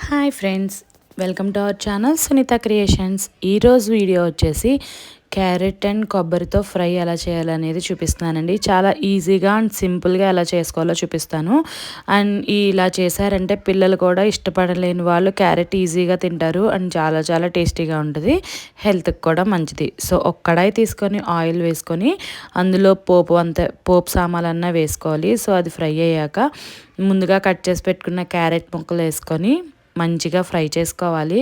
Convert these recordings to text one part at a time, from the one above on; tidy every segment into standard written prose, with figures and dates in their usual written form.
Hi friends, welcome to our channel Sunitha creations. ఈరోజు వీడియో వచ్చేసి క్యారెట్ అండ్ కొబ్బరితో ఫ్రై ఎలా చేయాలనేది చూపిస్తున్నానండి. చాలా ఈజీగా అండ్ సింపుల్గా ఎలా చేసుకోవాలో చూపిస్తాను. అండ్ ఇలా చేశారంటే పిల్లలు కూడా ఇష్టపడలేని వాళ్ళు క్యారెట్ ఈజీగా తింటారు అండ్ చాలా చాలా టేస్టీగా ఉంటుంది, హెల్త్కి కూడా మంచిది. సో ఒక కడాయి తీసుకొని ఆయిల్ వేసుకొని అందులో పోపు సామాన్లన్నా వేసుకోవాలి. సో అది ఫ్రై అయ్యాక ముందుగా కట్ చేసి పెట్టుకున్న క్యారెట్ ముక్కలు వేసుకొని మంచిగా ఫ్రై చేసుకోవాలి.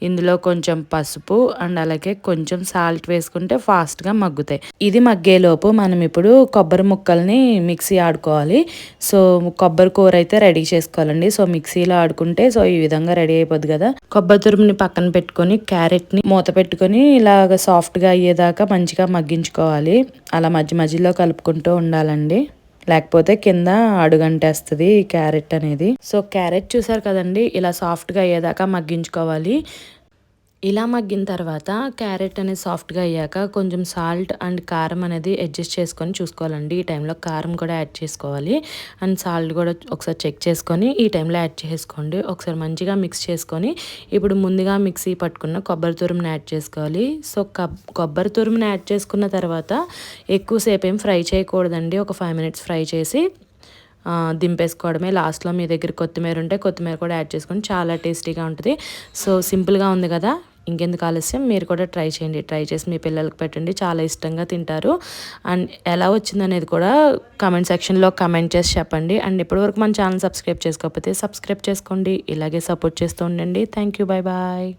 ఇందులో కొంచెం పసుపు అండ్ అలాగే కొంచెం సాల్ట్ వేసుకుంటే ఫాస్ట్గా మగ్గుతాయి. ఇది మగ్గేలోపు మనం ఇప్పుడు కొబ్బరి ముక్కల్ని మిక్సీ ఆడుకోవాలి. సో కొబ్బరి కూర అయితే రెడీ చేసుకోవాలండి. సో మిక్సీలో ఆడుకుంటే సో ఈ విధంగా రెడీ అయిపోద్ది కదా. కొబ్బరి తురుముని పక్కన పెట్టుకొని క్యారెట్ని మూత పెట్టుకొని ఇలాగ సాఫ్ట్గా అయ్యేదాకా మంచిగా మగ్గించుకోవాలి. అలా మధ్య మధ్యలో కలుపుకుంటూ ఉండాలండి, లేకపోతే కింద అడుగంటేస్తుంది క్యారెట్ అనేది. సో క్యారెట్ చూసారు కదండి, ఇలా సాఫ్ట్గా అయ్యేదాకా మగ్గించుకోవాలి. ఇలా మగ్గిన తర్వాత క్యారెట్ అనేది సాఫ్ట్గా అయ్యాక కొంచెం సాల్ట్ అండ్ కారం అనేది అడ్జస్ట్ చేసుకొని చూసుకోవాలండి. ఈ టైంలో కారం కూడా యాడ్ చేసుకోవాలి అండ్ సాల్ట్ కూడా ఒకసారి చెక్ చేసుకొని ఈ టైంలో యాడ్ చేసుకోండి. ఒకసారి మంచిగా మిక్స్ చేసుకొని ఇప్పుడు ముందుగా మిక్సీ పట్టుకున్న కొబ్బరి తురుముని యాడ్ చేసుకోవాలి. సో కొబ్బరి తురుముని యాడ్ చేసుకున్న తర్వాత ఎక్కువసేపు ఏం ఫ్రై చేయకూడదండి. ఒక 5 minutes ఫ్రై చేసి దింపేసుకోవడమే. లాస్ట్లో మీ దగ్గర కొత్తిమీర ఉంటే కొత్తిమీర కూడా యాడ్ చేసుకొని చాలా టేస్టీగా ఉంటుంది. సో సింపుల్గా ఉంది కదా, ఇంకెందుకు ఆలస్యం, మీరు కూడా ట్రై చేయండి. ట్రై చేసి మీ పిల్లలకి పెట్టండి, చాలా ఇష్టంగా తింటారు. అండ్ ఎలా వచ్చిందనేది కూడా కామెంట్ సెక్షన్లో కామెంట్ చేసి చెప్పండి. అండ్ ఇప్పటివరకు మన ఛానల్ సబ్స్క్రైబ్ చేసుకోకపోతే సబ్స్క్రైబ్ చేసుకోండి. ఇలాగే సపోర్ట్ చేస్తూ ఉండండి. Thank you, bye bye.